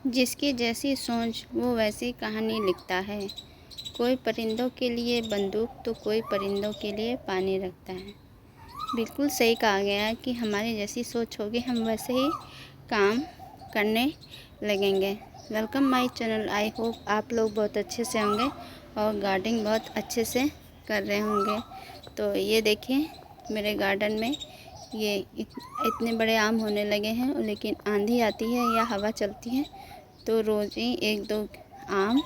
जिसकी जैसी सोच वो वैसी कहानी लिखता है। कोई परिंदों के लिए बंदूक तो कोई परिंदों के लिए पानी रखता है। बिल्कुल सही कहा गया है कि हमारी जैसी सोच होगी हम वैसे ही काम करने लगेंगे। Welcome my channel. I hope आप लोग बहुत अच्छे से होंगे और गार्डनिंग बहुत अच्छे से कर रहे होंगे। तो ये देखिए मेरे गार्डन में ये इतने बड़े आम होने लगे हैं, लेकिन आंधी आती है या हवा चलती है तो रोज़ ही एक दो आम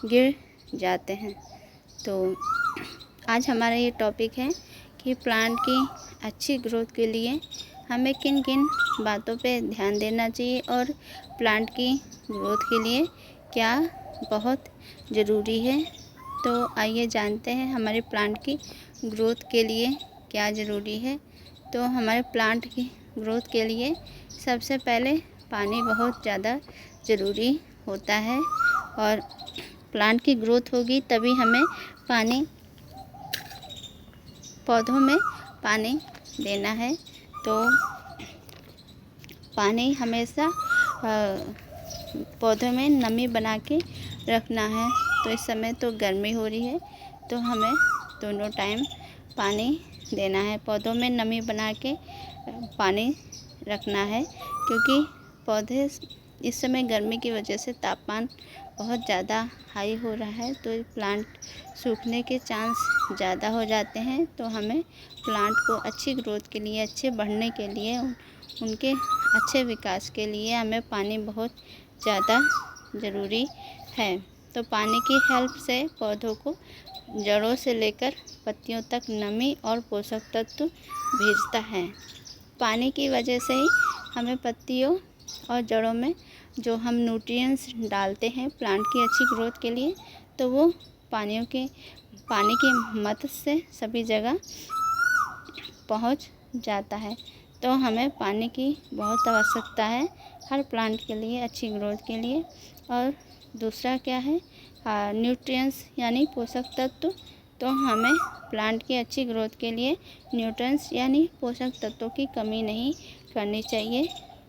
गिर जाते हैं। तो आज हमारा ये टॉपिक है कि प्लांट की अच्छी ग्रोथ के लिए हमें किन किन बातों पे ध्यान देना चाहिए और प्लांट की ग्रोथ के लिए क्या बहुत ज़रूरी है। तो आइए जानते हैं हमारे प्लांट की ग्रोथ के लिए क्या ज़रूरी है। तो हमारे प्लांट की ग्रोथ के लिए सबसे पहले पानी बहुत ज़्यादा ज़रूरी होता है और प्लांट की ग्रोथ होगी तभी हमें पानी पौधों में पानी देना है। तो पानी हमेशा पौधों में नमी बना के रखना है। तो इस समय तो गर्मी हो रही है तो हमें दोनों टाइम पानी देना है। पौधों में नमी बना के पानी रखना है क्योंकि पौधे इस समय गर्मी की वजह से तापमान बहुत ज़्यादा हाई हो रहा है तो प्लांट सूखने के चांस ज़्यादा हो जाते हैं। तो हमें प्लांट को अच्छी ग्रोथ के लिए, अच्छे बढ़ने के लिए, उनके अच्छे विकास के लिए हमें पानी बहुत ज़्यादा ज़रूरी है। तो पानी की हेल्प से पौधों को जड़ों से लेकर पत्तियों तक नमी और पोषक तत्व भेजता है। पानी की वजह से ही हमें पत्तियों और जड़ों में जो हम न्यूट्रिएंट्स डालते हैं प्लांट की अच्छी ग्रोथ के लिए, तो वो पानी की मदद से सभी जगह पहुंच जाता है। तो हमें पानी की बहुत आवश्यकता है हर प्लांट के लिए अच्छी ग्रोथ के लिए। और दूसरा क्या है, न्यूट्रिएंट्स यानी पोषक तत्व। तो हमें प्लांट की अच्छी ग्रोथ के लिए न्यूट्रिएंट्स यानी पोषक तत्वों की कमी नहीं करनी चाहिए,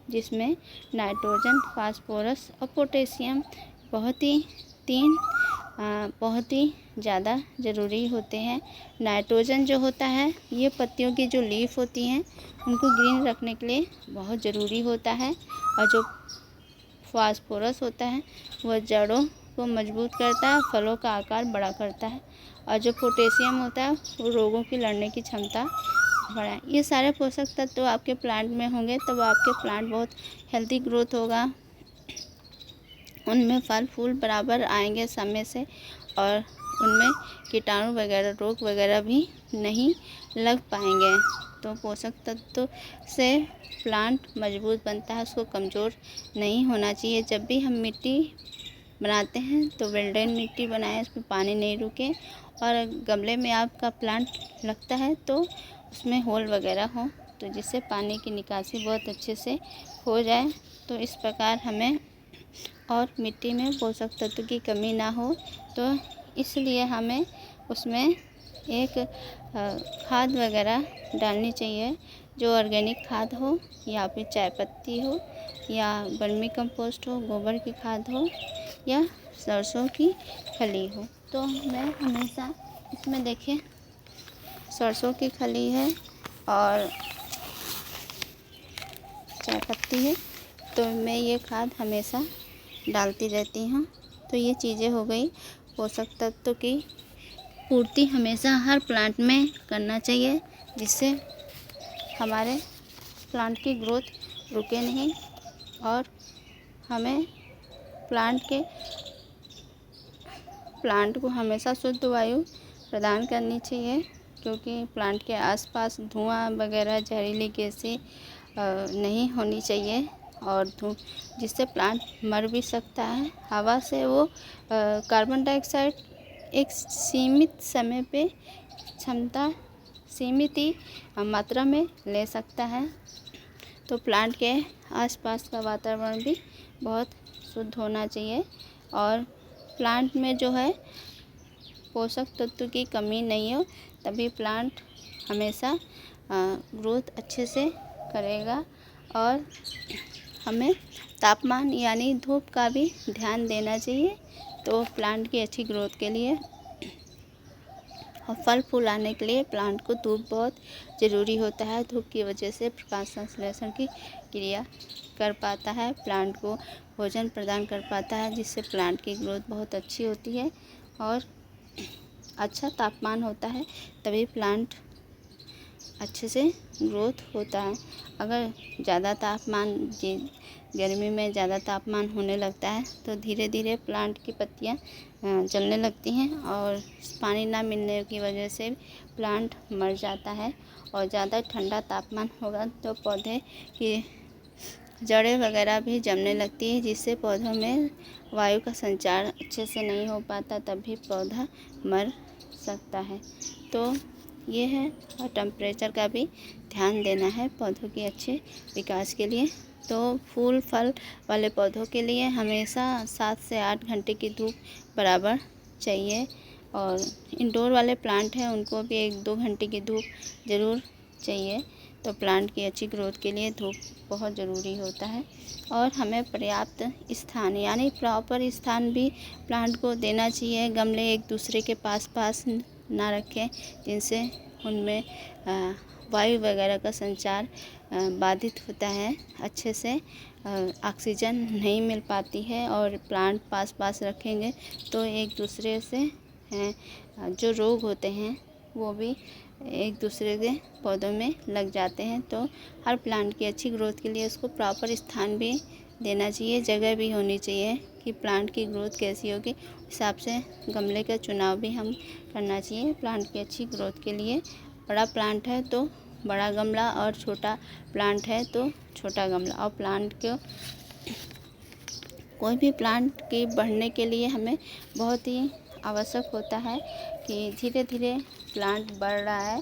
जिसमें नाइट्रोजन, फास्फोरस और पोटेशियम बहुत ही ज़्यादा ज़रूरी होते हैं। नाइट्रोजन जो होता है ये पत्तियों की जो लीफ होती हैं उनको ग्रीन रखने के लिए बहुत ज़रूरी होता है, और जो फास्फोरस होता है वह जड़ों को मजबूत करता है, फलों का आकार बड़ा करता है, और जो पोटेशियम होता है वो रोगों की लड़ने की क्षमता बढ़ाए। ये सारे पोषक तत्व आपके प्लांट में होंगे तब आपके प्लांट बहुत हेल्दी ग्रोथ होगा, उनमें फल फूल बराबर आएंगे समय से, और उनमें कीटाणु वगैरह, रोग वगैरह भी नहीं लग पाएंगे। तो पोषक तत्व से प्लांट मजबूत बनता है, उसको कमज़ोर नहीं होना चाहिए। जब भी हम मिट्टी बनाते हैं तो वेल ड्रेन मिट्टी बनाएं, उसमें पानी नहीं रुके, और गमले में आपका प्लांट लगता है तो उसमें होल वगैरह हो तो जिससे पानी की निकासी बहुत अच्छे से हो जाए। तो इस प्रकार हमें और मिट्टी में पोषक तत्व की कमी ना हो, तो इसलिए हमें उसमें एक खाद वगैरह डालनी चाहिए, जो ऑर्गेनिक खाद हो या फिर चाय पत्ती हो या वर्मी कंपोस्ट हो, गोबर की खाद हो या सरसों की खली हो। तो मैं हमेशा इसमें देखिए सरसों की खली है और चाय पत्ती है, तो मैं ये खाद हमेशा डालती रहती हूँ। तो ये चीज़ें हो गई। पोषक तत्व की पूर्ति हमेशा हर प्लांट में करना चाहिए, जिससे हमारे प्लांट की ग्रोथ रुके नहीं, और हमें प्लांट को हमेशा शुद्ध वायु प्रदान करनी चाहिए, क्योंकि प्लांट के आसपास धुआं वगैरह, जहरीली गैसें नहीं होनी चाहिए, और जिससे प्लांट मर भी सकता है। हवा से वो कार्बन डाइऑक्साइड एक सीमित समय पे सीमित ही मात्रा में ले सकता है। तो प्लांट के आसपास का वातावरण भी बहुत शुद्ध होना चाहिए, और प्लांट में जो है पोषक तत्व की कमी नहीं हो, तभी प्लांट हमेशा ग्रोथ अच्छे से करेगा। और हमें तापमान यानी धूप का भी ध्यान देना चाहिए, तो प्लांट की अच्छी ग्रोथ के लिए और फल फूल आने के लिए प्लांट को धूप बहुत ज़रूरी होता है। धूप की वजह से प्रकाश संश्लेषण की क्रिया कर पाता है, प्लांट को भोजन प्रदान कर पाता है, जिससे प्लांट की ग्रोथ बहुत अच्छी होती है और अच्छा तापमान होता है, तभी प्लांट अच्छे से ग्रोथ होता है। अगर ज़्यादा तापमान गर्मी में ज़्यादा तापमान होने लगता है तो धीरे धीरे प्लांट की पत्तियां जलने लगती हैं और पानी ना मिलने की वजह से प्लांट मर जाता है। और ज़्यादा ठंडा तापमान होगा तो पौधे की जड़ें वगैरह भी जमने लगती है, जिससे पौधों में वायु का संचार अच्छे से नहीं हो पाता, तभी पौधा मर सकता है। तो ये है, और टेम्परेचर का भी ध्यान देना है पौधों के अच्छे विकास के लिए। तो फूल फल वाले पौधों के लिए हमेशा 7 से 8 घंटे की धूप बराबर चाहिए, और इंडोर वाले प्लांट हैं उनको भी 1-2 घंटे की धूप ज़रूर चाहिए। तो प्लांट की अच्छी ग्रोथ के लिए धूप बहुत ज़रूरी होता है, और हमें पर्याप्त स्थान यानी प्रॉपर स्थान भी प्लांट को देना चाहिए। गमले एक दूसरे के पास ना रखें, जिनसे उनमें वायु वगैरह का संचार बाधित होता है, अच्छे से ऑक्सीजन नहीं मिल पाती है। और प्लांट पास रखेंगे तो एक दूसरे से जो रोग होते हैं वो भी एक दूसरे के पौधों में लग जाते हैं। तो हर प्लांट की अच्छी ग्रोथ के लिए उसको प्रॉपर स्थान भी देना चाहिए, जगह भी होनी चाहिए कि प्लांट की ग्रोथ कैसी होगी, हिसाब से गमले का चुनाव भी हम करना चाहिए प्लांट की अच्छी ग्रोथ के लिए। बड़ा प्लांट है तो बड़ा गमला, और छोटा प्लांट है तो छोटा गमला। और प्लांट को कोई भी प्लांट के बढ़ने के लिए हमें बहुत ही आवश्यक होता है कि धीरे धीरे प्लांट बढ़ रहा है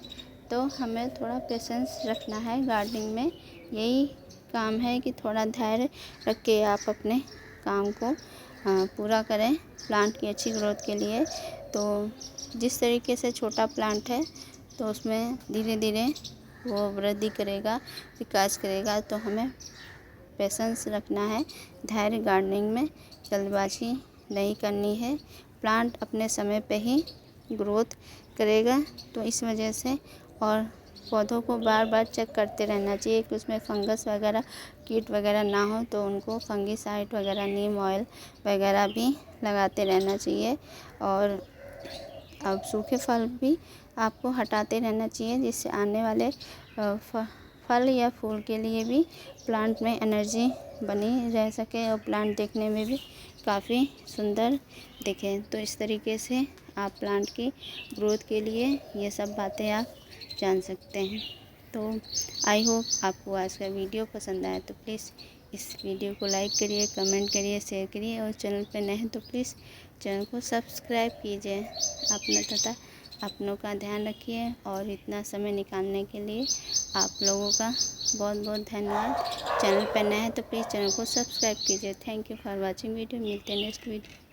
तो हमें थोड़ा पेशेंस रखना है गार्डनिंग में। यही काम है कि थोड़ा धैर्य रख के आप अपने काम को पूरा करें प्लांट की अच्छी ग्रोथ के लिए। तो जिस तरीके से छोटा प्लांट है तो उसमें धीरे धीरे वो वृद्धि करेगा, विकास करेगा। तो हमें पेशेंस रखना है, धैर्य गार्डनिंग में जल्दबाजी नहीं करनी है। प्लांट अपने समय पे ही ग्रोथ करेगा, तो इस वजह से और पौधों को बार बार चेक करते रहना चाहिए कि उसमें फंगस वगैरह कीट वगैरह ना हो, तो उनको फंगीसाइड वगैरह नीम ऑयल वगैरह भी लगाते रहना चाहिए। और अब सूखे फल भी आपको हटाते रहना चाहिए, जिससे आने वाले फल या फूल के लिए भी प्लांट में एनर्जी बनी रह सके और प्लांट देखने में भी काफ़ी सुंदर दिखे। तो इस तरीके से आप प्लांट की ग्रोथ के लिए ये सब बातें आप जान सकते हैं। तो आई होप आपको आज का वीडियो पसंद आया, तो प्लीज़ इस वीडियो को लाइक करिए, कमेंट करिए, शेयर करिए, और चैनल पर नए हैं तो प्लीज़ चैनल को सब्सक्राइब कीजिए। अपना तथा अपनों का ध्यान रखिए, और इतना समय निकालने के लिए आप लोगों का बहुत बहुत धन्यवाद। चैनल पर नए हैं तो प्लीज़ चैनल को सब्सक्राइब कीजिए। Thank you for watching video. मिलते हैं नेक्स्ट वीडियो।